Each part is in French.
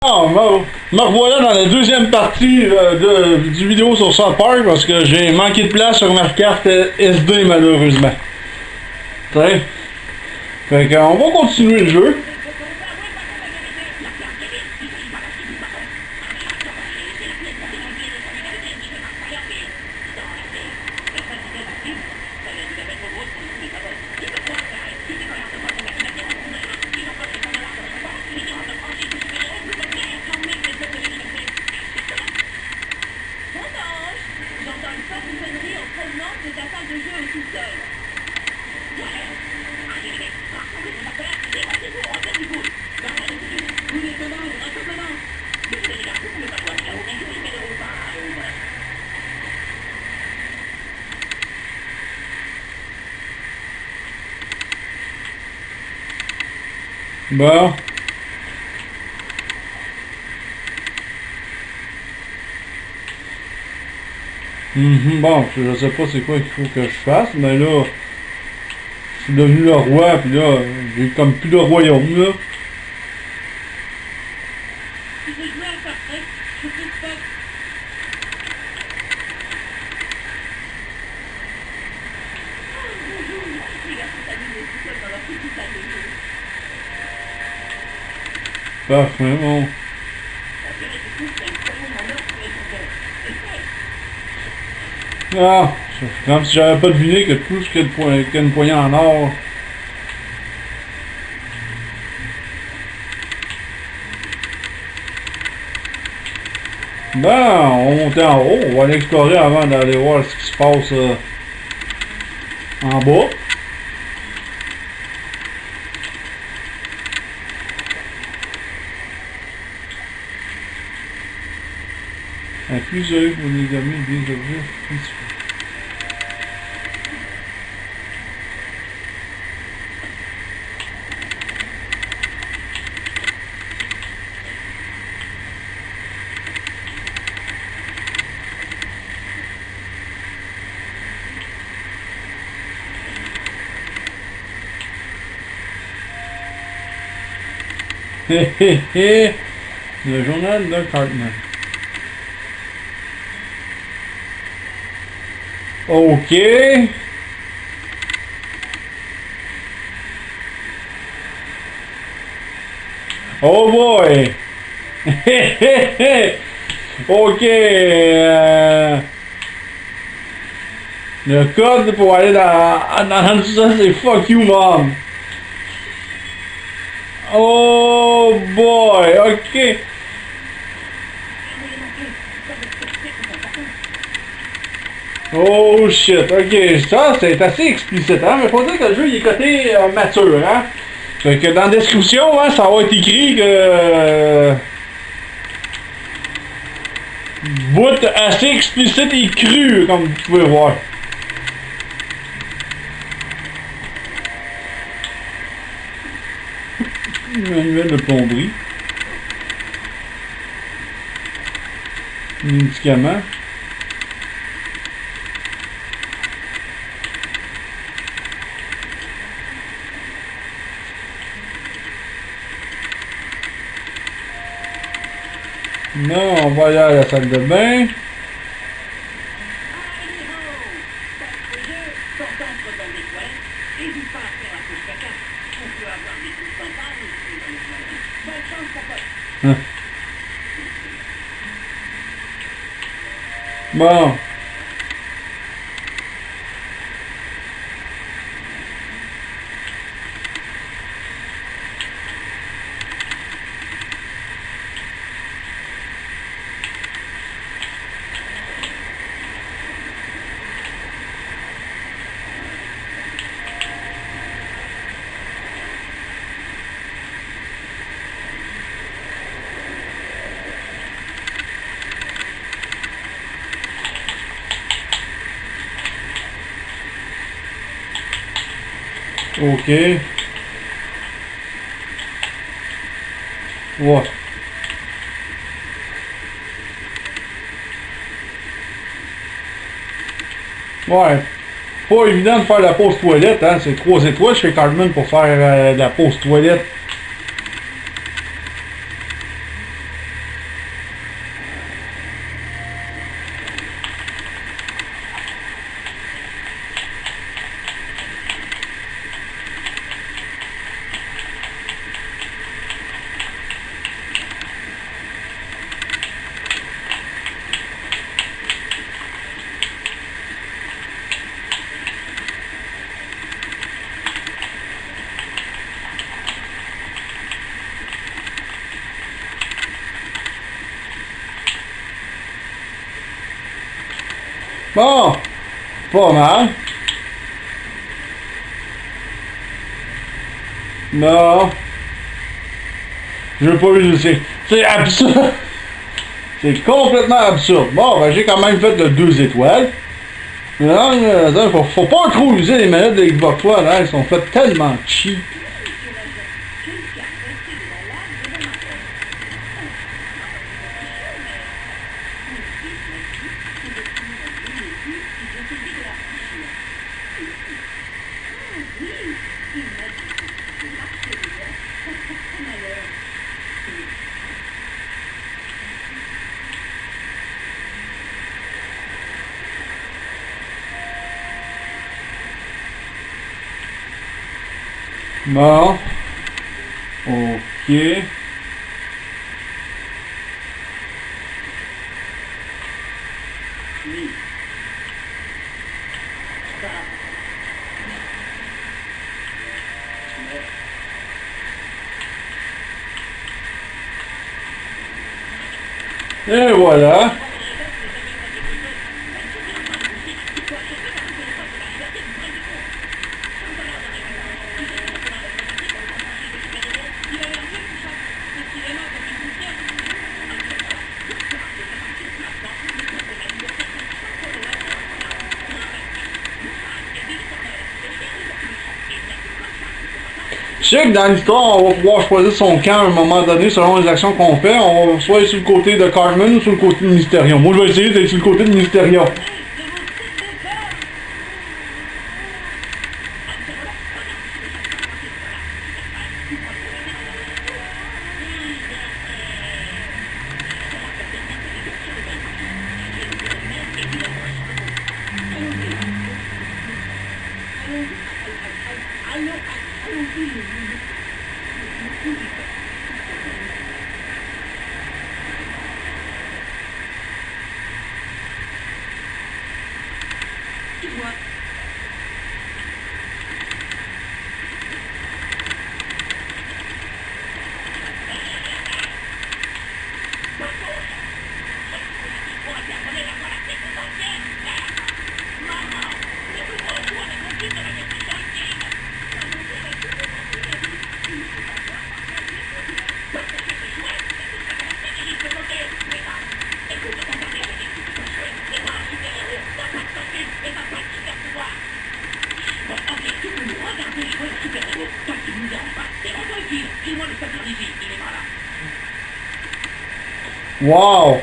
Ah, me revoilà dans la deuxième partie du vidéo sur South Park parce que j'ai manqué de place sur ma carte SD malheureusement. T'sais? Fait qu'on va continuer le jeu. Bon. Bon, je sais pas c'est quoi qu'il faut que je fasse, mais là, je suis devenu le roi, puis là, j'ai comme plus de royaume, là. Parfait, bon. Ah, c'est comme si j'avais pas deviné que tout ce qu'il y a une poignée en or. Ben, on va monter en haut, on va aller explorer avant d'aller voir ce qui se passe en bas. Appuyez pour les amis des objets principaux. Hé hé hé! Le journal de Cartman. Ok. Oh boy. Ok. Le code pour aller dans ça, c'est fuck you mom. Oh boy. Ok. Oh shit, ok, ça c'est assez explicite, hein, mais faut dire que le jeu il est coté mature, hein. Fait que dans la description, hein, ça va être écrit que bout assez explicite et cru, comme vous pouvez voir. Manuel de plomberie. Médicaments. Non, on va aller à la salle de bain. Hein. Bon. Ok. Ouais. Ouais. Pas évident de faire la pause toilette, hein. C'est 3 étoiles chez Cartman pour faire la pause toilette. Bon, pas mal. Non. Je veux pas le sais. C'est absurde. C'est complètement absurde. Bon, ben j'ai quand même fait le 2 étoiles. Non, faut pas trop user les manettes de Xbox One, hein, elles sont faites tellement cheap. Bon. Ok. Et voilà. Je sais que dans l'histoire, on va pouvoir choisir son camp à un moment donné selon les actions qu'on fait. On va soit être sur le côté de Cartman ou sur le côté de Mysterion. Moi, je vais essayer d'être sur le côté de Mysterion. Wow!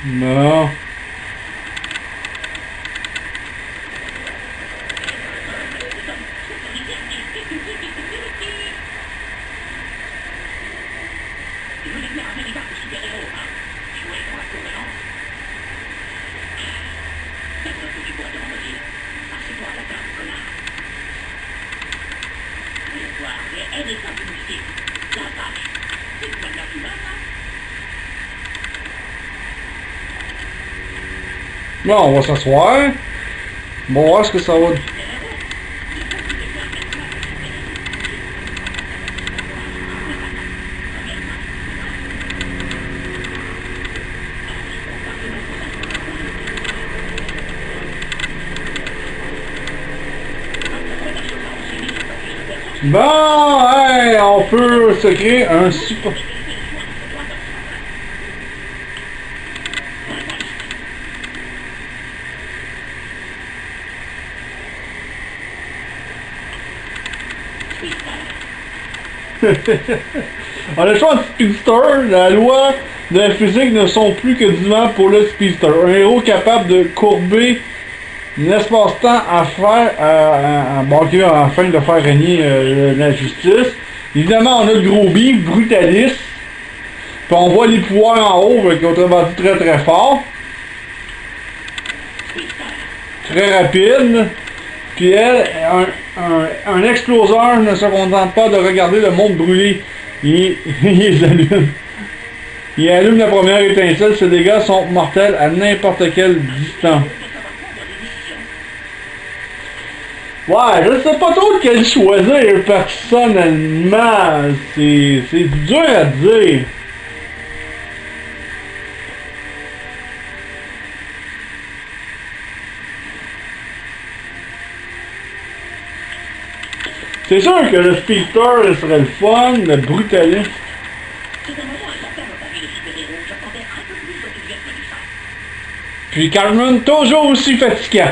Non. Bon, on va s'asseoir. On va voir ce que ça va. Bon, hey, on peut se créer un super... On a le choix de Speedster. La loi de la physique ne sont plus que du vent pour le Speedster. Un héros capable de courber l'espace-temps à faire afin de faire régner la justice. Évidemment, on a le gros beef, brutaliste. Puis on voit les pouvoirs en haut, qui ont travaillé très très fort. Très rapide. Puis elle, un exploseur ne se contente pas de regarder le monde brûler. Il les allume. Il allume la première étincelle, ses dégâts sont mortels à n'importe quelle distance. Ouais, je sais pas trop quel choisir personnellement. C'est dur à dire. C'est sûr que le Speedster serait le fun, le brutaliste. Puis Carmen, toujours aussi fatigant.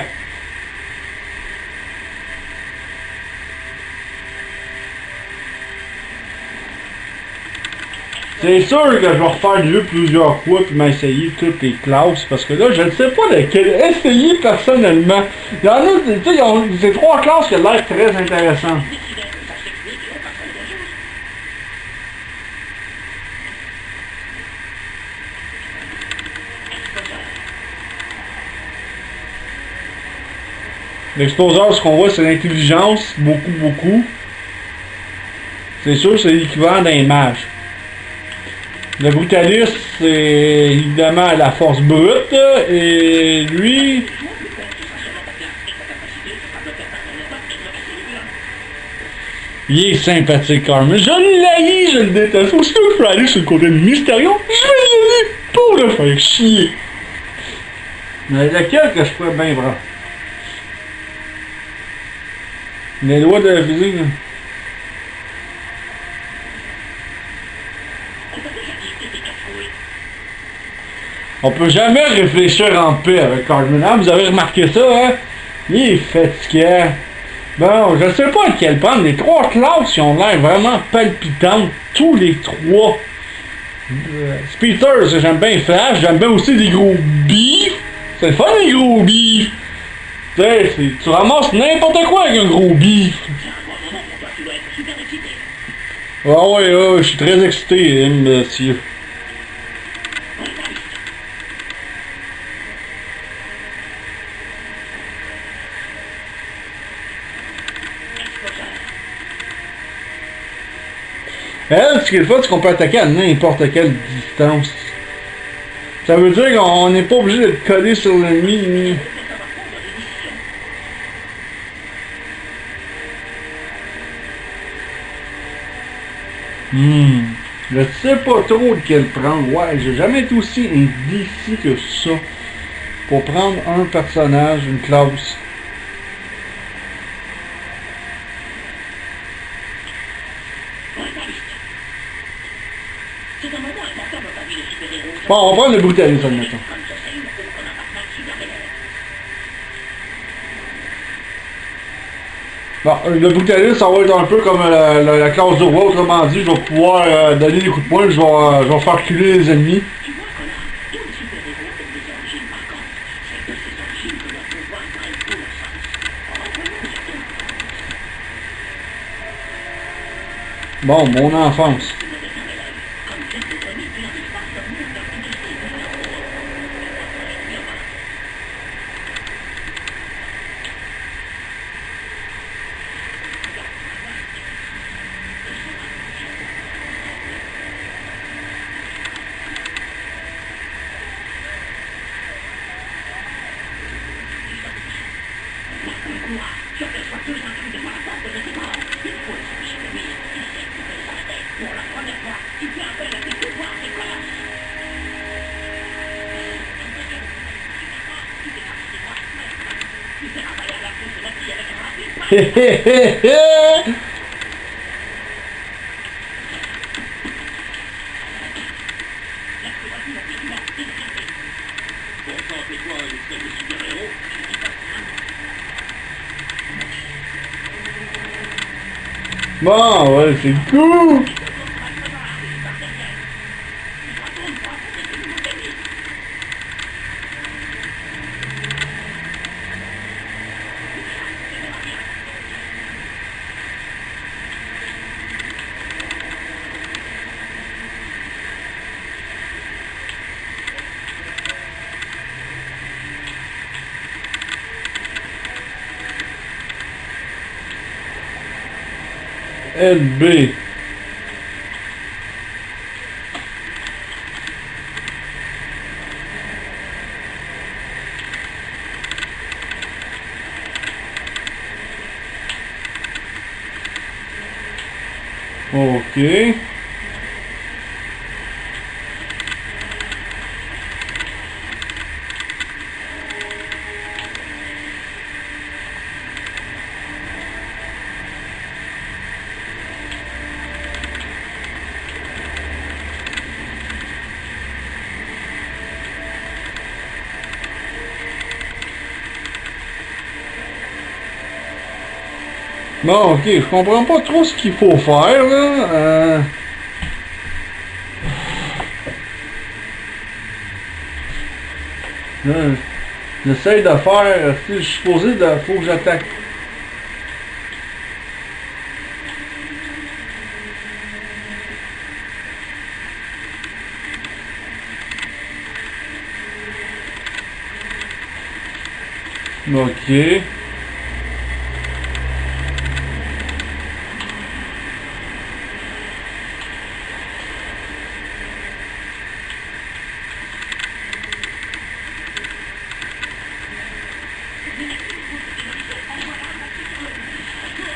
C'est sûr que je vais refaire le jeu plusieurs fois puis m'essayer toutes les classes parce que là je ne sais pas lequel essayer personnellement. Il y en a, tu sais, c'est 3 classes qui ont l'air très intéressantes. L'exposeur, ce qu'on voit, c'est l'intelligence, beaucoup. C'est sûr, c'est l'équivalent d'un mage. Le brutaliste, c'est évidemment la force brute, et lui... Il est sympathique, Carmen. Je l'haïs, je le déteste. Aussitôt que je peux aller sur le côté de Mystérion, je vais y aller pour le faire chier. Mais lequel que je pourrais bien prendre? Les lois de la physique, là. On peut jamais réfléchir en paix avec Carmen. Ah, vous avez remarqué ça, hein? Il est fatiguant. Bon, je sais pas lequel prendre. Les 3 classes, ils ont l'air vraiment palpitantes. Tous les 3. Speedster, j'aime bien Flash. J'aime bien aussi les gros bifs. C'est le fun, les gros bifs. Tu sais, tu ramasses n'importe quoi avec un gros bif. Ah ouais, je suis très excité, hein, monsieur. Elle, ce qui est le fun, c'est qu'on peut attaquer à n'importe quelle distance. Ça veut dire qu'on n'est pas obligé d'être collé sur l'ennemi. Je sais pas trop lequel prendre. Ouais, j'ai jamais été aussi indécis que ça. Pour prendre un personnage, une classe. Bon, on va prendre le brutaliste, admettons. Bon, le brutaliste, ça va être un peu comme la classe de roi, autrement dit, je vais pouvoir donner des coups de poing, je vais faire reculer les ennemis. Bon, mon enfance. Bon, ouais, c'est cool. LB. Ok. Bon, ok, je comprends pas trop ce qu'il faut faire, là. J'essaye de faire, je suis supposé de, faut que j'attaque. Ok.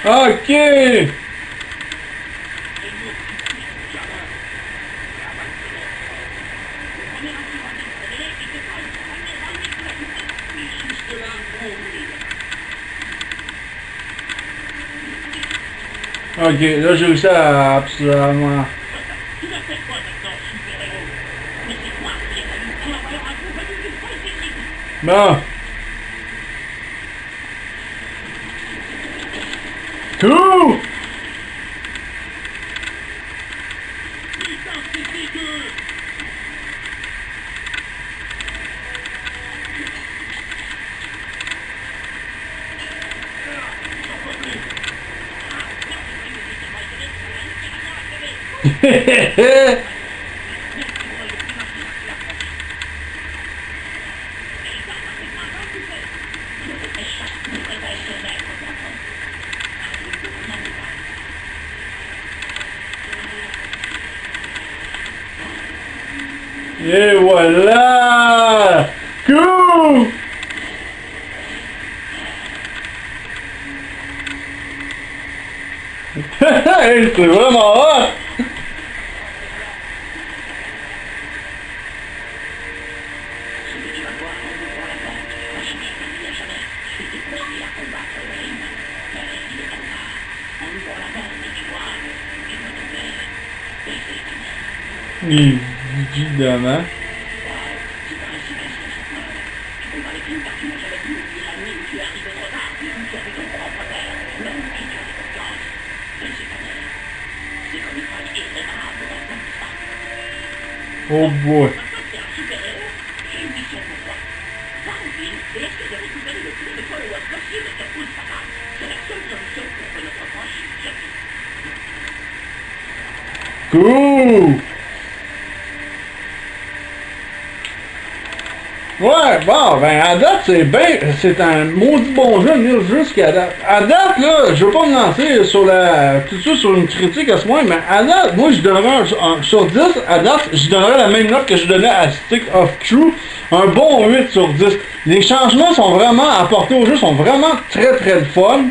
Ok. Ok, là j'ai réussi à absolument. Bon. Cool! Et voilà! Cool! Hey, c'est vraiment hot! Évidemment. Oh boy. Cool! Ouais, bon, ben à date, c'est un maudit bon jeu, Nils, jusqu'à date. À date, là, je veux pas me lancer sur tout de suite sur une critique à ce point, mais à date, moi, je donnerais sur 10, à date, je donnerais la même note que je donnais à Stick of Truth, un bon 8 sur 10. Les changements sont vraiment apportés au jeu, sont vraiment très très fun.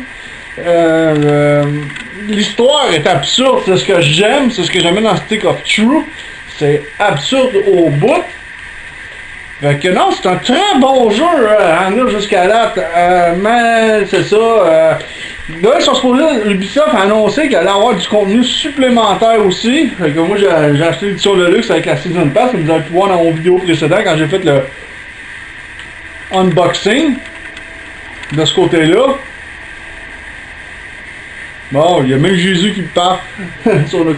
L'histoire est absurde, c'est ce que j'aime, c'est ce que j'aime dans Stick of Truth. C'est absurde au bout. Fait que non, c'est un très bon jeu, en jusqu'à date. Mais c'est ça. Là, ils sont supposés, Ubisoft a annoncé qu'il allait avoir du contenu supplémentaire aussi. Fait que moi, j'ai acheté l'édition de luxe avec la Season Pass, comme vous avez pu voir dans mon vidéo précédente quand j'ai fait le unboxing de ce côté-là. Bon, il y a même Jésus qui me parle sur le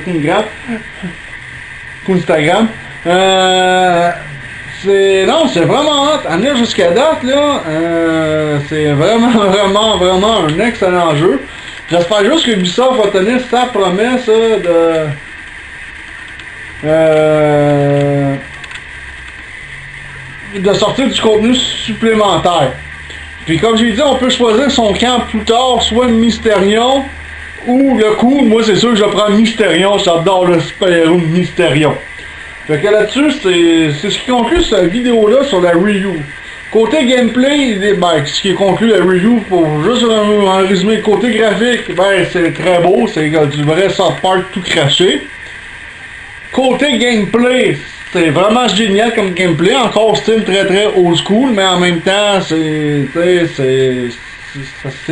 Instagram. Non, c'est vraiment hot. En venir jusqu'à date, là, c'est vraiment un excellent jeu. J'espère juste que Ubisoft va tenir sa promesse de sortir du contenu supplémentaire. Puis comme j'ai dit, on peut choisir son camp plus tard, soit Mysterion ou le coup. Moi, c'est sûr que je prends Mysterion. J'adore le super-héros Mysterion. Fait que là-dessus, c'est ce qui conclut cette vidéo-là sur la Ryu. Côté gameplay, ben, ce qui est conclu la review, pour juste en résumé, côté graphique, ben, c'est très beau, c'est du vrai South Park tout craché. Côté gameplay, c'est vraiment génial comme gameplay, encore style très très old school, mais en même temps, c'est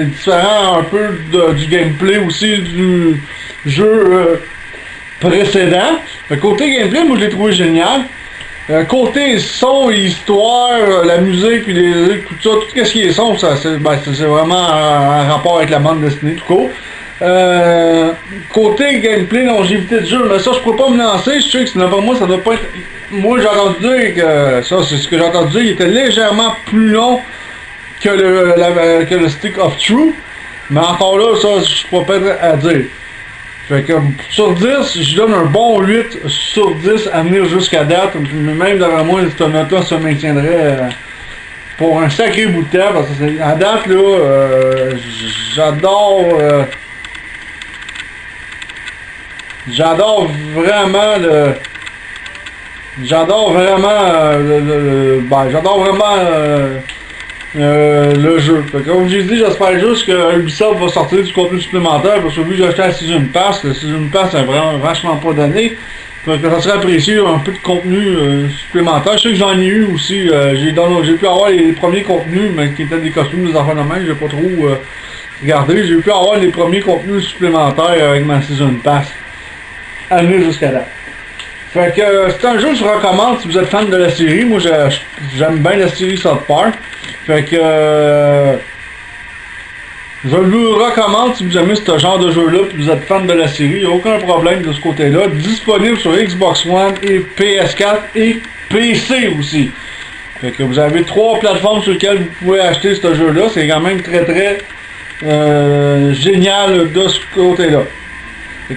différent un peu du gameplay aussi du jeu précédent. Côté gameplay, moi je l'ai trouvé génial. Côté son, histoire, la musique, puis tout ça, tout ce qui est son, c'est vraiment en rapport avec la bande dessinée, tout court. Côté gameplay, longévité de jeu, mais ça je pourrais pas me lancer, je sais que pour moi ça doit pas être. Moi j'ai entendu dire que ça, c'est ce que j'ai entendu dire, il était légèrement plus long que le Stick of Truth, mais encore là, ça je pourrais pas être à dire. Fait que sur 10, je donne un bon 8 sur 10 à venir jusqu'à date. Même d'après moi, cette note-là se maintiendrait pour un sacré bout de temps. Parce que à date, là, j'adore vraiment le. J'adore vraiment le jeu. Fait que, comme j'ai dit, j'espère juste que Ubisoft va sortir du contenu supplémentaire parce que vu que j'ai acheté la Season Pass, le Season Pass est vraiment vachement pas donné. Fait que ça serait apprécié un peu de contenu supplémentaire. Je sais que j'en ai eu aussi. J'ai pu avoir les premiers contenus, mais qui étaient des costumes, des enfants de même, j'ai pas trop regardé. J'ai pu avoir les premiers contenus supplémentaires avec ma Season Pass. Amené jusqu'à là. Fait que c'est un jeu que je recommande si vous êtes fan de la série. Moi j'aime bien la série South Park. Fait que je vous recommande si vous aimez ce genre de jeu là et vous êtes fan de la série, il n'y a aucun problème de ce côté là. Disponible sur Xbox One et PS4 et PC aussi. Fait que vous avez 3 plateformes sur lesquelles vous pouvez acheter ce jeu là. C'est quand même très très génial de ce côté là.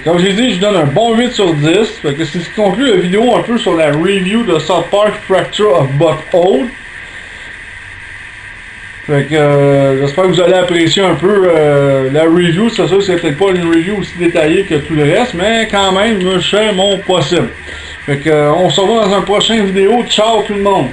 Comme j'ai dit, je donne un bon 8 sur 10. Fait que c'est ce qui conclut la vidéo un peu sur la review de South Park Fracture of Butthole. Fait que j'espère que vous allez apprécier un peu la review. C'est sûr que c'est peut-être pas une review aussi détaillée que tout le reste, mais quand même, je fais mon possible. Fait que on se revoit dans un prochain vidéo. Ciao tout le monde!